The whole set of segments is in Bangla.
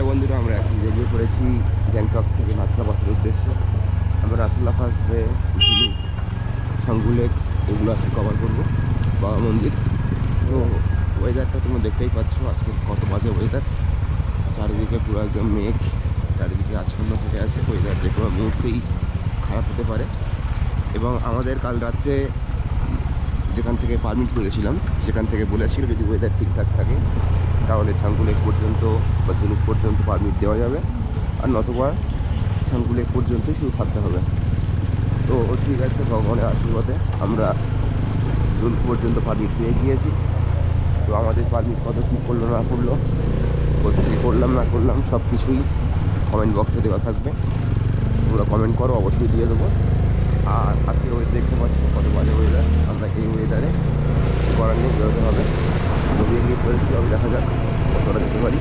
হ্যালো বন্ধুরা, আমরা এখন বেরিয়ে পড়েছি গ্যাংটক থেকে নাথুলা পাসের উদ্দেশ্যে। আমরা নাথুলা পাস হয়ে ঝিলু, ছাঙ্গু লেক এগুলো আজকে কভার করবো, বাবা মন্দির। তো ওয়েদারটা তোমরা দেখতেই পাচ্ছ, আজকে কত বাজে ওয়েদার। চারিদিকে পুরো একদম মেঘ, চারিদিকে আচ্ছন্ন হয়ে আছে। ওয়েদার যে কোনো মুহূর্তেই খারাপ হতে পারে। এবং আমাদের কাল রাত্রে যেখান থেকে পারমিট করেছিলাম সেখান থেকে বলেছিল যদি ওয়েদার ঠিকঠাক থাকে তাহলে ছাঙ্গু লেক পর্যন্ত বা ঝিনুক পর্যন্ত পারমিট দেওয়া যাবে, আর নতুবা ছাঙ্গু লেক পর্যন্তই শুধু থাকতে হবে। তো ঠিক আছে, ভগবানের আশীর্বাদে আমরা ঝিনুক পর্যন্ত পারমিট পেয়ে গিয়েছি। তো আমাদের পারমিট কত কী করলো না করলো, কোথায় করলাম না করলাম সব কিছুই কমেন্ট বক্সে দেওয়া থাকবে। তোমরা কমেন্ট করো, অবশ্যই দিয়ে দেবো। আর আজকে ওয়েদার দেখতে পাচ্ছ কত বাজে ওয়েদার। আমরা এই ওয়েদারে কিছু করার নেই, বেরোতে হবে। তো বেরিয়ে পড়েছি, আমি দেখা যাক কতটা যেতে পারি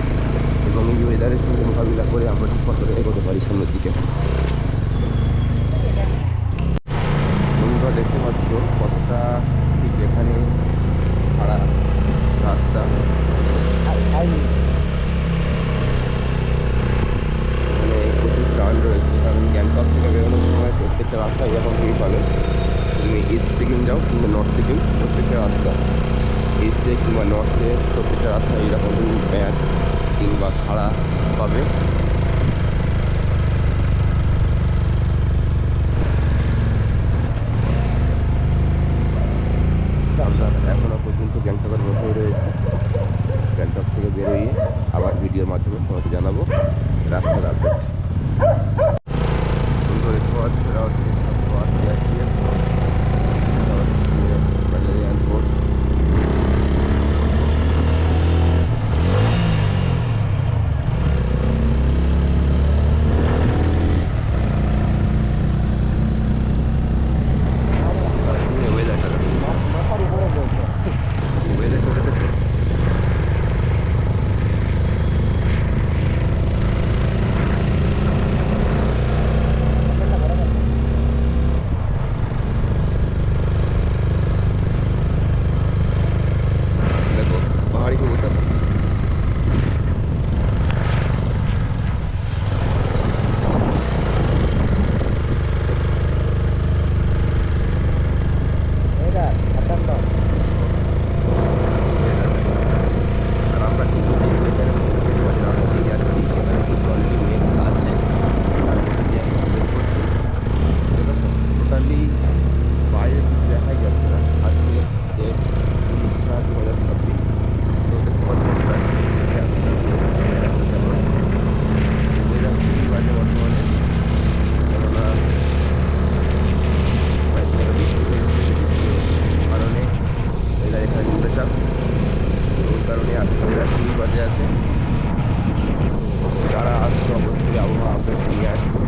এবং এই ওয়েদারের সঙ্গে মোকাবিলা করে আমরা ঠিক কতটা এগোতে পারি সামনের দিকে। তোমরা দেখতে পাচ্ছ কতটা ঠিক এখানে খাড়া রাস্তা, মানে প্রচুর টান রয়েছে। কারণ গ্যাংটক থেকে বেরোনোর সময় প্রত্যেকটা রাস্তা এরকম তুমি পাবে। তুমি ইস্ট সিকিম যাও কিংবা নর্থ সিকিম, প্রত্যেকটা রাস্তা ইস্টে কিংবা নর্থে প্রত্যেকটা রাস্তা এরকম তুমি ব্যাগ কিংবা খাড়া পাবে। আমরা এখনও পর্যন্ত গ্যাংটকের মধ্যেই রয়েছি। গ্যাংটক থেকে বেরোয় আবার ভিডিওর মাধ্যমে তোমাকে জানাবো রাস্তার আপডেট। তোমরা দেখতে পাচ্ছ এরা হচ্ছে 708 সিআরপিএফ, এটা হচ্ছে বাটালিয়ান ফোর্স। দেখো পাহাড়ি কবুতর। আর আমরা কিন্তু যে ওয়েদারের মধ্যে দিয়ে রাস্তা দিয়ে যাচ্ছি সেখানে কিন্তু অলরেডি মেঘ আছে, তার মধ্যে দিয়ে আমি প্রবেশ করছি। দেখেছো টোটালি বাইরে কিছু দেখাই যাচ্ছে না। আজকে ডেট 19/4/2026। তো দেখতে পাচ্ছি ওয়েদার খুবই বাজে বর্তমানে, কেননা বৃষ্টি হয়েছে, বৃষ্টির কারণে ওয়েদার এখানে নিম্নচাপ, ওই কারণে আজকে ওয়েদার খুবই বাজে আছে। যারা আসছে অবশ্যই আবহাওয়া আপডেট নিয়ে আসবে।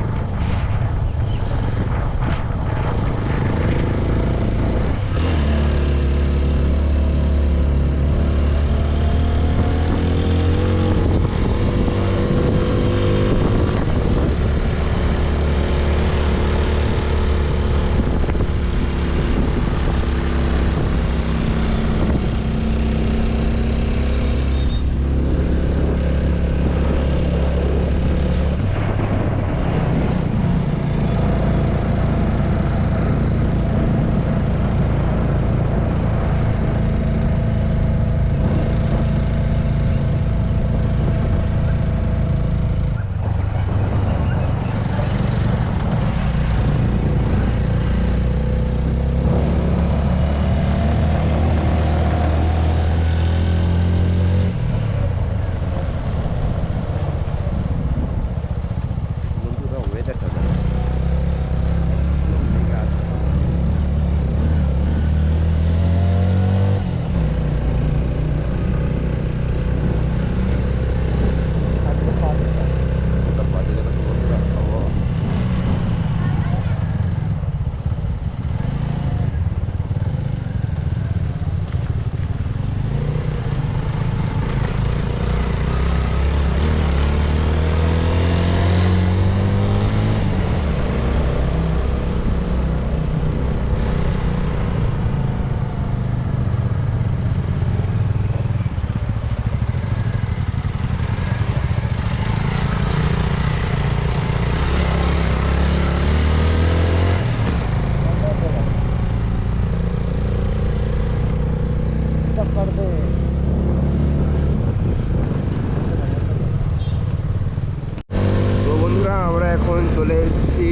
এখন চলে এসেছি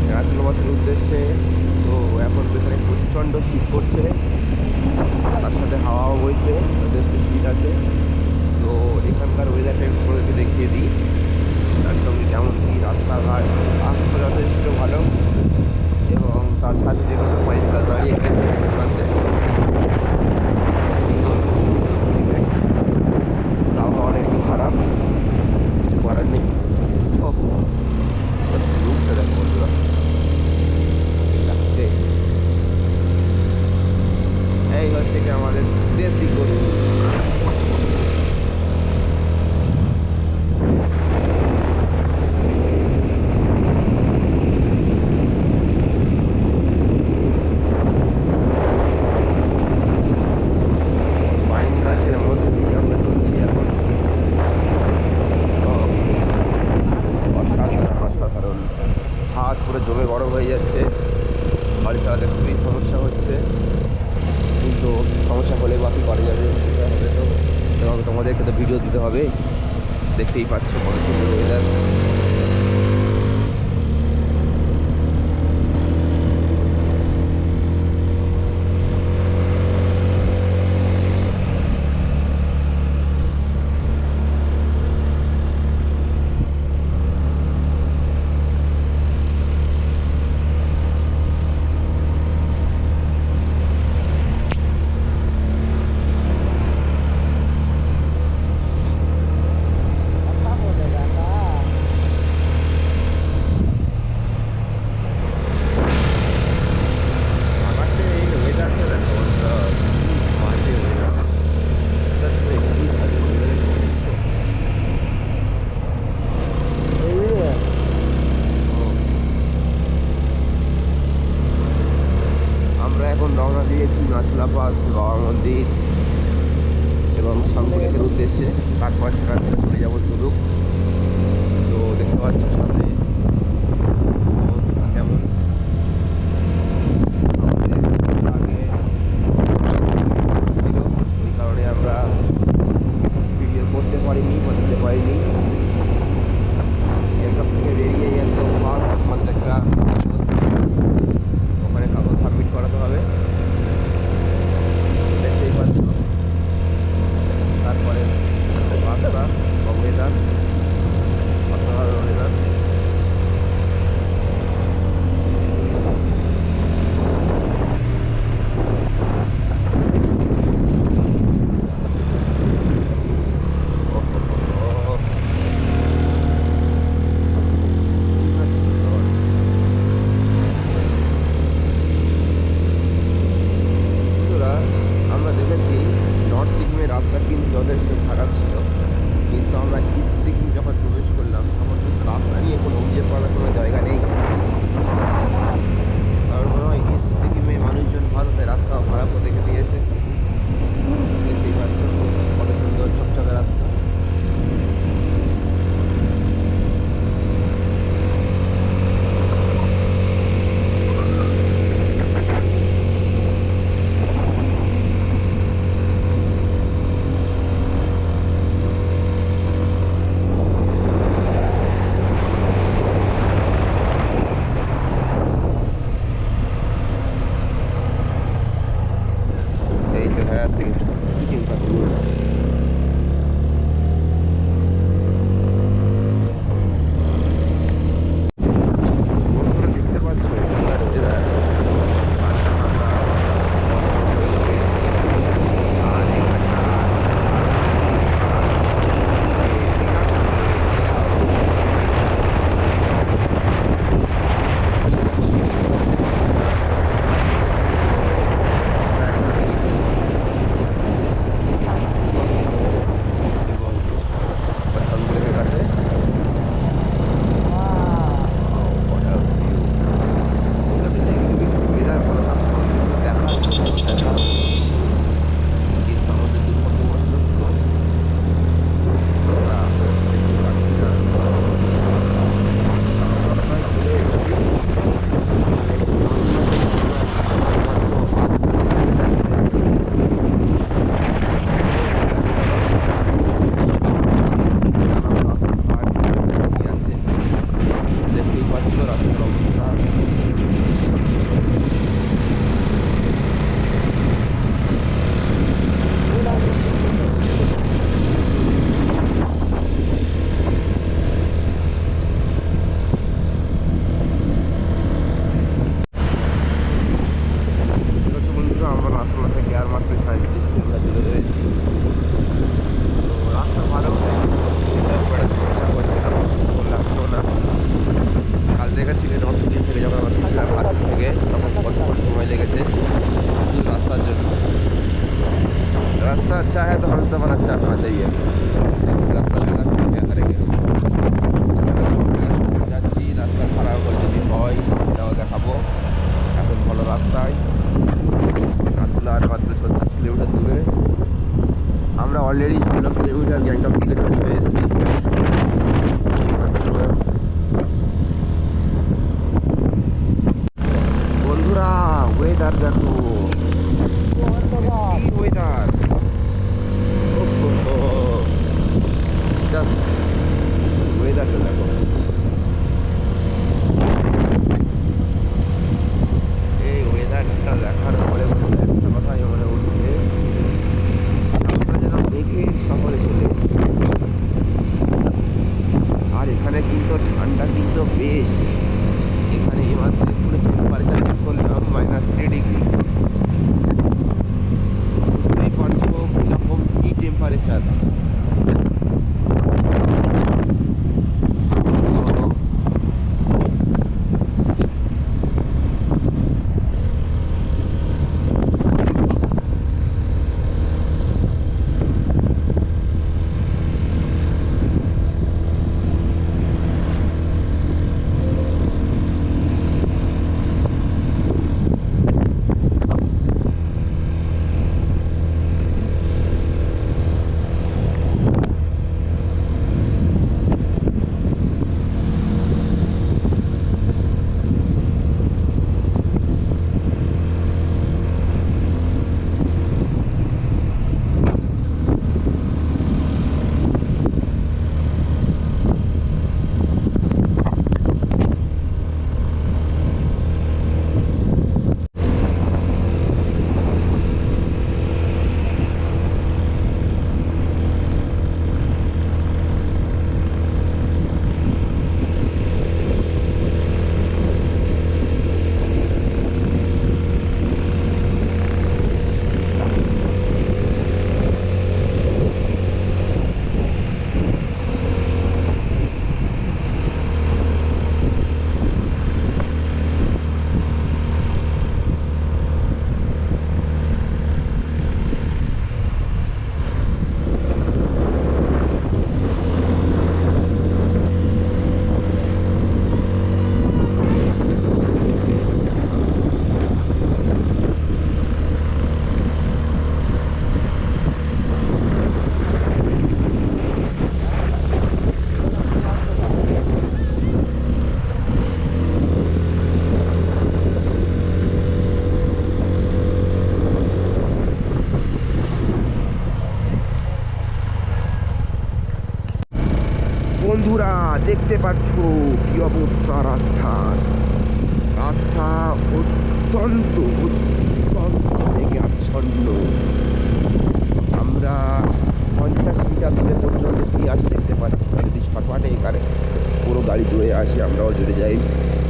নাচলা বাসের উদ্দেশ্যে। তো এখন এখানে প্রচণ্ড শীত করছে, তার সাথে হাওয়াও বইছে, যথেষ্ট শীত আছে। তো এখানকার ওয়েদারটা একটু তোমাদেরকে দেখিয়ে দিই, তার সঙ্গে কেমন কী রাস্তাঘাট। রাস্তা যথেষ্ট ভালো এবং তার সাথে যে সব বাইকটা দাঁড়িয়ে গেছে প্রান্তে। আবহাওয়াটা একটু খারাপ, কিছু করার নেই। লুকটা দেখো বন্ধুরা, লাগছে। এই হচ্ছে কি আমাদের দেশি গরু। পাইন গাছের মধ্যে দিয়ে আমরা চলছি এখন। অসাধারণ অসাধারণ, হাত পুরো জমে বড় হয়ে যাচ্ছে। গাড়ি চালাতে খুবই সমস্যা হচ্ছে, কিন্তু সমস্যা হলে বাকি করা যাবে তো। এবং তোমাদেরকে তো ভিডিও দিতে হবে, দেখতেই পাচ্ছ কত সুন্দর ওয়েদার। এখন রওনা দিয়েছি নাচলা পাস, বাবা মন্দির এবং ছাঙ্গুলেকের উদ্দেশ্যে। তারপর সেখান থেকে চলে যাবো ঝুলুক। তো দেখতে পাচ্ছ সামনে অবস্থা কেমন। আগে ছিল, ওই কারণে আমরা ভিডিও করতে পারিনি বা দিতে পারিনি। এখান থেকে বেরিয়ে একদম ফার্স্ট আমাদের একটা ওখানে কাগজ সাবমিট করাতে হবে, দেখতেই পাচ্ছ। তারপরে রাস্তা বা ওয়েদার, অসাধারণ ওয়েদার। আমরা দেখেছি নর্থ সিকিমের রাস্তা কিন্তু যথেষ্ট খারাপ ছিল, কিন্তু আমরা ইস্ট সিকিম যখন প্রবেশ করলাম তখন কিন্তু রাস্তা নিয়ে কোনো অভিযোগ করার কোনো জায়গা নেই। কারণ মনে হয় ইস্ট সিকিমে মানুষজন ভালো, তাই রাস্তাও খারাপও দেখে দিয়েছে। দেখতেই পাচ্ছ কত সুন্দর চকচকে রাস্তা। चाहिए। रास्ता खाराप है, क्या करेंगे? যাচ্ছি, রাস্তা খারাপ যদি হয় সেটাও দেখাবো। এখন ভালো রাস্তায় নাথুলার মাত্র 36 কিলোমিটার দূরে। আমরা অলরেডি 16 কিলোমিটার গ্যাংটক থেকে চলে এসেছি। বন্ধুরা ওয়েদার দেখো, ওয়েদার জাস্ট ওয়েদারটা দেখো। এই ওয়েদারটা দেখার পরে একটা কথাই মনে উঠছে, আমরা যেন মেঘের শহরে চলে এসেছি। আর এখানে কিন্তু ঠান্ডা কিন্তু বেশ। এখানে এইমাত্র একটু টেম্পারেচার চেক করলাম -3 ডিগ্রি। বুঝতেই পারছো কীরকম কি টেম্পারেচার। বন্ধুরা দেখতে পাচ্ছ কি অবস্থা রাস্তার। রাস্তা অত্যন্ত মেঘে আচ্ছন্ন। আমরা 50 মিটার দূরে পর্যন্ত কি আছে দেখতে পাচ্ছি। যদি ছটফাটে এখানে পুরো গাড়ি দূরে আসে, আমরাও জুড়ে যাই,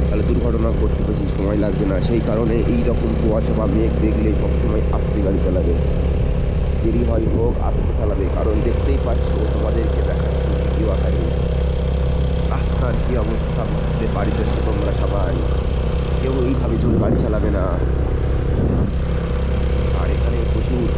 তাহলে দুর্ঘটনা করতে বেশি সময় লাগবে না। সেই কারণে এই রকম কুয়াশা বা মেঘ দেখলে সবসময় আস্তে গাড়ি চালাবে। দেরি হয় হোক আস্তে চালাবে, কারণ দেখতেই পাচ্ছ, তোমাদেরকে দেখাচ্ছি ভিডিও আকারে রাস্তার কী অবস্থা। বুঝতে পারিতেছো তোমরা সবাই, কেউ এইভাবে জোরে গাড়ি চালাবে না। আর এখানে প্রচুর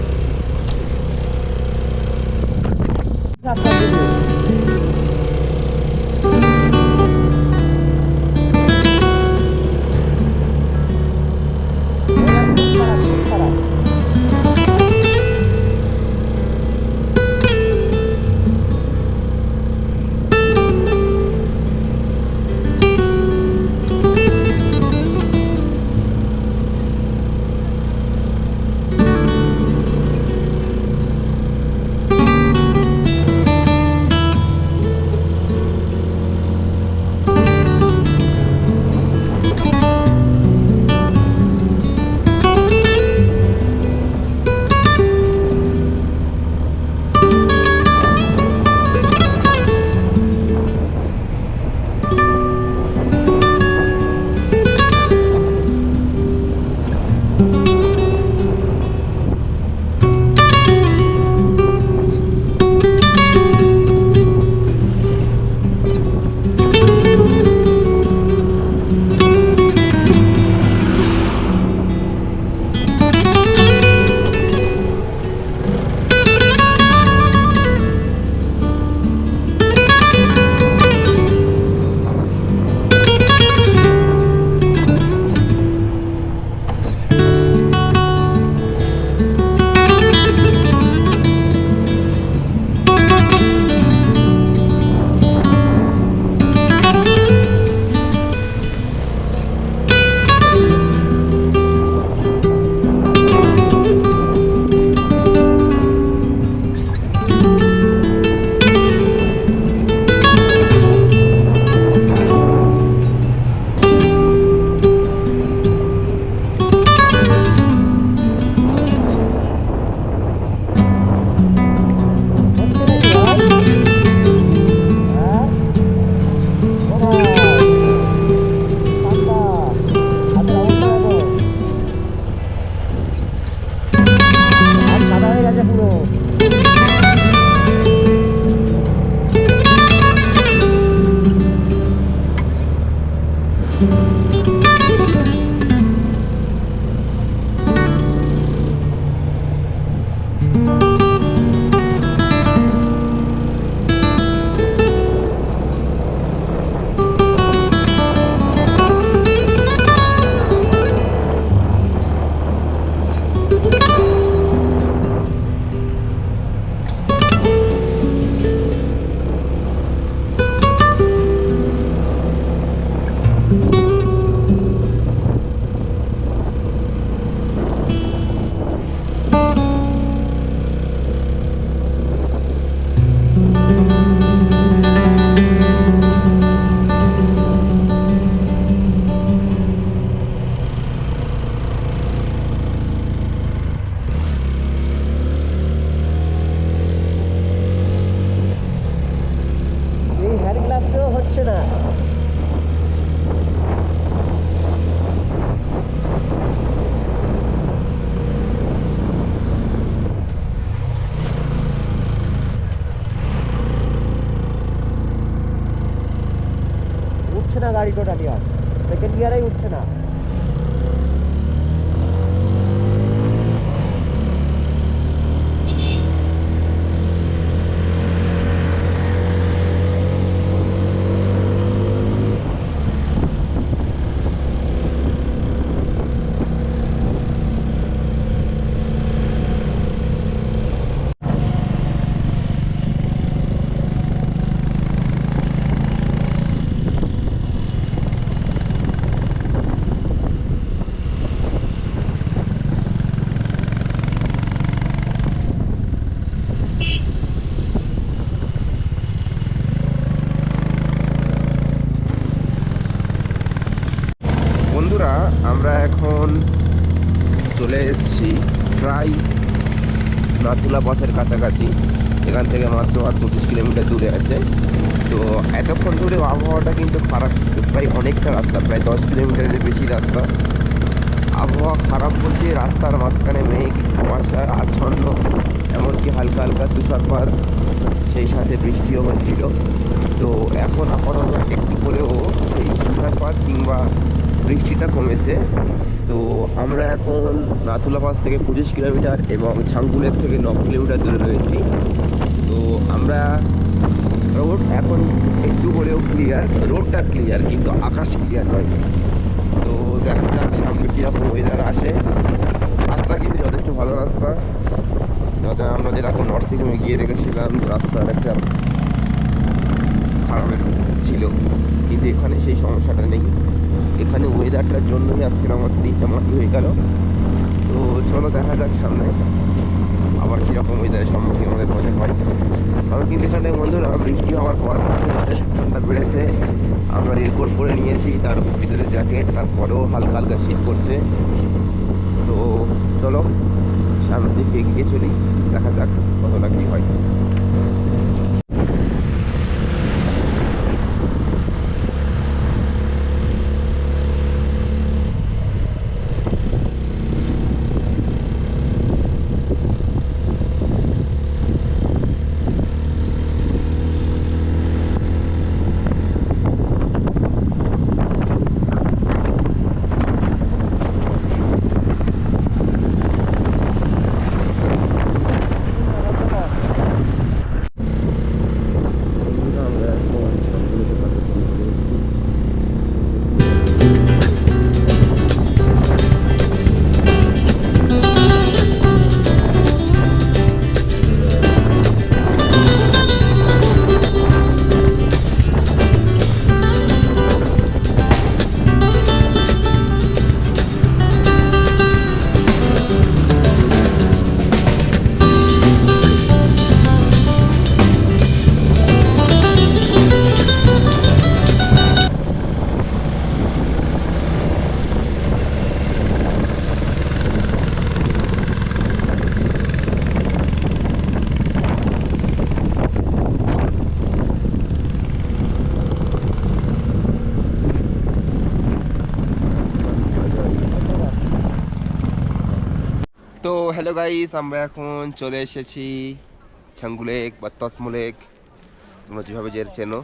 উঠছে না। উঠছে না গাড়ি টোটালি, আর সেকেন্ড গিয়ারেই উঠছে না। বন্ধুরা, আমরা এখন চলে এসেছি প্রায় নাথুলা পাসের কাছাকাছি। এখান থেকে মাত্র আর 25 কিলোমিটার দূরে আছে। তো এতক্ষণ ধরে আবহাওয়াটা কিন্তু খারাপ ছিল, প্রায় অনেকটা রাস্তা, প্রায় 10 কিলোমিটারের বেশি রাস্তা। আবহাওয়া খারাপ বলতে রাস্তার মাঝখানে মেঘ, কুয়াশা আচ্ছন্ন, এমনকি হালকা হালকা তুষারপাত, সেই সাথে বৃষ্টিও হচ্ছিল। তো এখন আপাতত একটু হলেও সেই তুষারপাত কিংবা বৃষ্টিটা কমেছে। তো আমরা এখন নাথুলা পাস থেকে 25 কিলোমিটার এবং ছাঙ্গুলের থেকে 9 কিলোমিটার দূরে রয়েছি। তো আমরা রোড এখন একটু হলেও ক্লিয়ার, রোডটা ক্লিয়ার কিন্তু আকাশ ক্লিয়ার নয়। তো দেখা যাক সামনে কীরকম ওয়েদার আসে। রাস্তা কিন্তু যথেষ্ট ভালো রাস্তা, যথা আমরা যেরকম নর্থ সিকিমে গিয়ে রেখেছিলাম রাস্তার একটা খারাপের ছিল, কিন্তু এখানে সেই সমস্যাটা নেই। এখানে ওয়েদারটার জন্যই আজকের আমার দিনটা মাটি হয়ে গেল। তো চলো দেখা যাক সামনে আবার কীরকম ওয়েদারের সম্মুখীন আমাদের মনে হয়। আমি কিন্তু এখানে বন্ধুরা বৃষ্টি হওয়ার পর ঠান্ডা বেড়েছে, আমরা রেনকোট পরে নিয়েছি, তার ভিতরে জ্যাকেট, তারপরেও হালকা হালকা শীত করছে। তো চলো সামনের দিকে এগিয়ে চলি, দেখা যাক কতটা কী হয়। তো হ্যালো গাইস, আমরা এখন চলে এসেছি ছাঙ্গুলেক বা তসমলেক, তোমরা যেভাবে যে চেনো।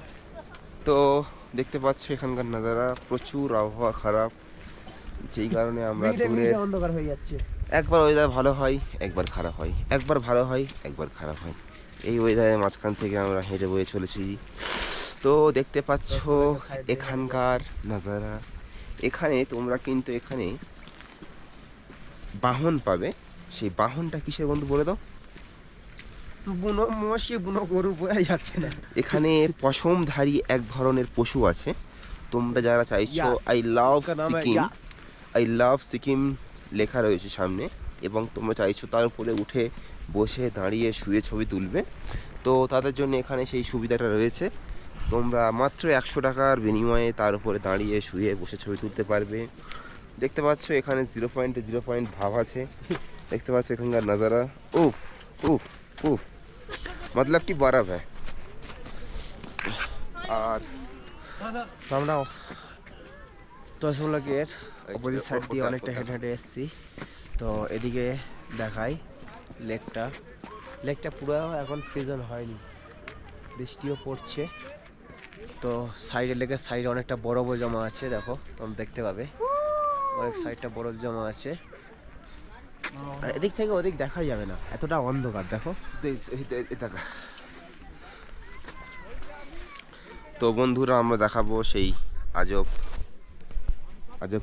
তো দেখতে পাচ্ছ এখানকার নাজারা, প্রচুর আবহাওয়া খারাপ, যেই কারণে আমরা অন্ধকার হয়ে যাচ্ছে। একবার ওয়েদার ভালো হয়, একবার খারাপ হয়, একবার ভালো হয়, একবার খারাপ হয়। এই ওয়েদারের মাঝখান থেকে আমরা হেঁটে বয়ে চলেছি। তো দেখতে পাচ্ছ এখানকার নাজারা। এখানে তোমরা কিন্তু এখানে বাহন পাবে। সেই বাহনটা কিসের বন্ধু বলে দাও? বুনো মশি, বুনো গরু বোঝা যাচ্ছে না। এখানে পশমধারী এক ধরনের পশু আছে। তোমরা যারা চাইছো আই লাভ সিকিম লেখা রয়েছে সামনে, এবং তোমরা চাইছো তার উপরে উঠে বসে দাঁড়িয়ে শুয়ে ছবি তুলবে, তো তাদের জন্য এখানে সেই সুবিধাটা রয়েছে। তোমরা মাত্র 100 টাকার বিনিময়ে তার উপরে দাঁড়িয়ে শুয়ে বসে ছবি তুলতে পারবে। দেখতে পাচ্ছ এখানে 0.0 ভাব আছে। দেখতে পাচ্ছ এখানকার নাজারা, উফ উফ উফ, मतलब कि बर्फ है। আর তো আমরা তসমলাকের অপোজিট সাইড দিয়ে অনেকটা হেঁটে হেঁটে এসেছি। তো এদিকে দেখাই লেকটা পুরো এখন সিজন হয়নি, বৃষ্টিও পড়ছে। তো সাইডে লেকের সাইডে অনেকটা বরফ জমা আছে, দেখো তোমরা দেখতে পাবে অনেক সাইডটা বরফ জমা আছে। আর এদিক থেকে ওদিক দেখা যাবে না, এতটা অন্ধকার দেখো। তো বন্ধুরা আমরা দেখাবো সেই আজব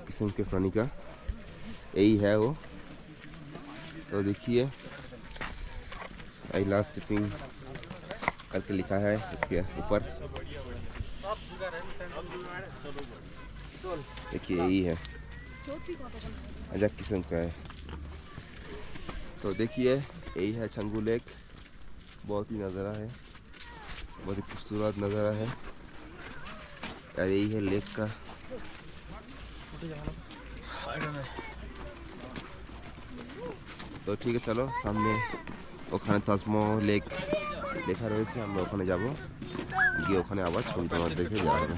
किस्म के प्राणी का, यही है वो। तो देखिए आई लव शिपिंग करके लिखा है इसके ऊपर, देखिए यही है, अजब किस्म का है। तो देखिए यही है छंगू लेक, बहुत ही नज़ारा है, बहुत ही खूबसूरत नज़ारा है यार, यही है लेक का। তো ঠিক আছে, চলো সামনে ওখানে তাজমো লেক লেখা রয়েছে, আমরা ওখানে যাব, গিয়ে ওখানে আবার ছবি তোমার দেখে যাওয়া হবে।